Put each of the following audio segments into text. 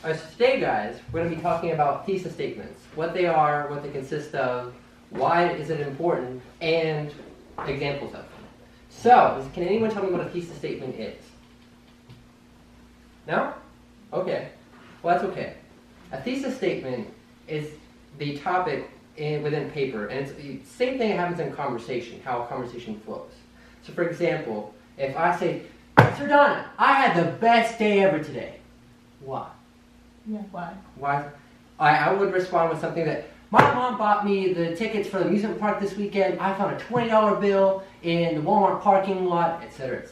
Alright, so today, guys, we're going to be talking about thesis statements. What they are, what they consist of, why is it important, and examples of them. So, can anyone tell me what a thesis statement is? No? Okay. Well, that's okay. A thesis statement is the topic within paper, and it's the same thing that happens in conversation, how a conversation flows. So, for example, if I say, Sir Donna, I had the best day ever today. Why? Yeah, why? Why? I would respond with something that, my mom bought me the tickets for the amusement park this weekend. I found a $20 bill in the Walmart parking lot, etc.,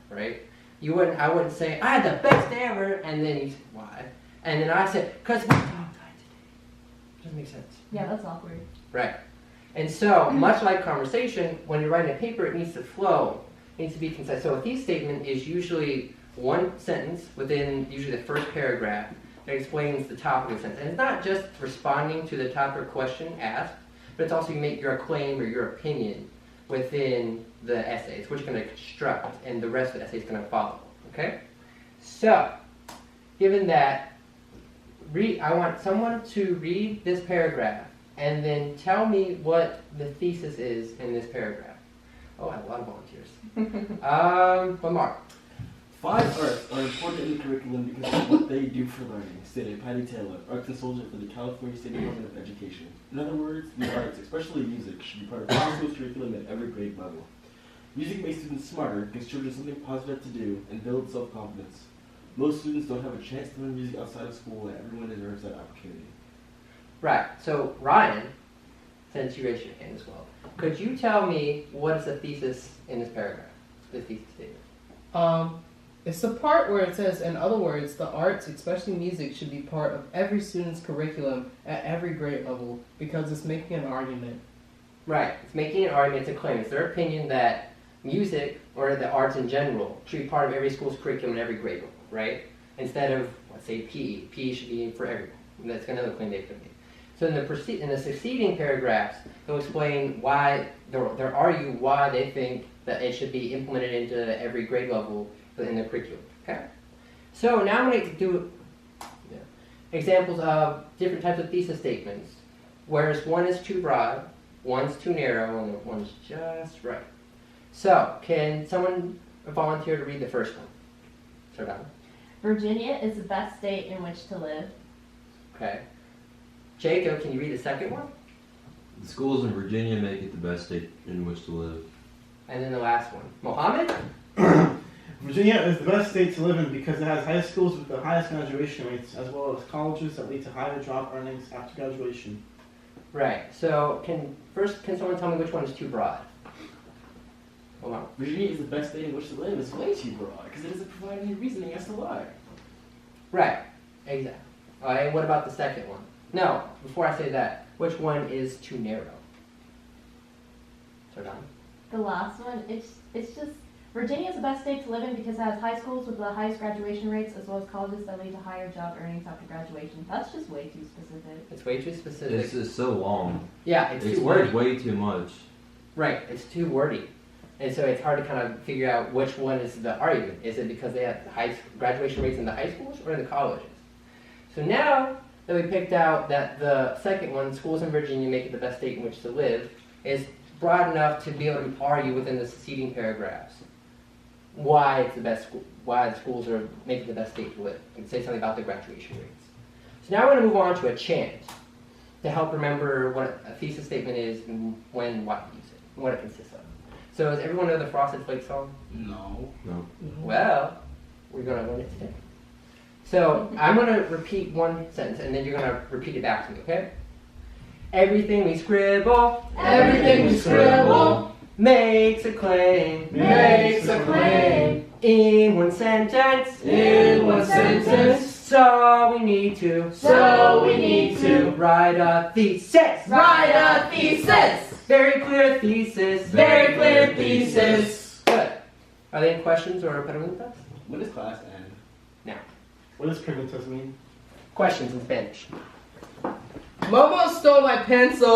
right? I wouldn't say, I had the best day ever, and then you say, why? And then I said, because my dog died today. Doesn't make sense. Yeah, that's awkward. Right. And so, much like conversation, when you're writing a paper, it needs to flow. It needs to be concise. So a thesis statement is usually one sentence within usually the first paragraph that explains the topic of the sentence. And it's not just responding to the topic or question asked, but it's also you make your claim or your opinion within the essay. It's what you're going to construct, and the rest of the essay is going to follow. Okay? So, given that, I want someone to read this paragraph and then tell me what the thesis is in this paragraph. Oh, I have a lot of volunteers. Well, Mark. 5 arts are important in the curriculum because of what they do for learning, stated Patty Taylor, Arts and Soldier for the California State Department of Education. In other words, the arts, especially music, should be part of high school curriculum at every grade level. Music makes students smarter, gives children something positive to do, and builds self-confidence. Most students don't have a chance to learn music outside of school, and everyone deserves that opportunity. Right. So, Ryan, since you raised your hand as well, could you tell me what is the thesis in this paragraph, the thesis statement? It's the part where it says, in other words, the arts, especially music, should be part of every student's curriculum at every grade level because it's making an argument. Right. It's making an argument, it's a claim. It's their opinion that music, or the arts in general, should be part of every school's curriculum at every grade level, right? Instead of, let's say, PE. PE should be for everyone. And that's another claim they could make. So in the succeeding paragraphs, they'll explain why, they'll argue why they think that it should be implemented into every grade level in the curriculum. Okay? So now I'm going to do examples of different types of thesis statements, whereas one is too broad, one's too narrow, and one's just right. So, can someone volunteer to read the first one? Start out. Virginia is the best state in which to live. Okay. Jacob, can you read the second one? The schools in Virginia make it the best state in which to live. And then the last one. Mohammed? Virginia is the best state to live in because it has high schools with the highest graduation rates, as well as colleges that lead to higher job earnings after graduation. Right. So, can someone tell me which one is too broad? Hold on. Virginia is the best state in which to live. It's way too broad because it doesn't provide any reasoning as to why. Right. Exactly. All right, and what about the second one? No, before I say that, which one is too narrow? Start on. The last one, it's just, Virginia is the best state to live in because it has high schools with the highest graduation rates as well as colleges that lead to higher job earnings after graduation. That's just way too specific. It's way too specific. This is so long. Yeah, it's It's too wordy. way too much. Right, it's too wordy. And so it's hard to kind of figure out which one is the argument. Is it because they have high graduation rates in the high schools or in the colleges? So now that we picked out that the second one, schools in Virginia make it the best state in which to live, is broad enough to be able to argue within the succeeding paragraphs why it's the best school, why the schools are making the best state to live, and say something about the graduation rates. So now we're going to move on to a chant to help remember what a thesis statement is and when, why to use it, and what it consists of. So does everyone know the Frosted Flakes song? No. No. Well, we're going to learn it today. So I'm going to repeat one sentence, and then you're going to repeat it back to me, okay? Everything we scribble, makes a claim, in one sentence, So we need to write a thesis, very clear thesis, Good. Are there any questions or preguntas? When does class end? Now, What does preguntas mean? questions in Spanish. Momo stole my pencil.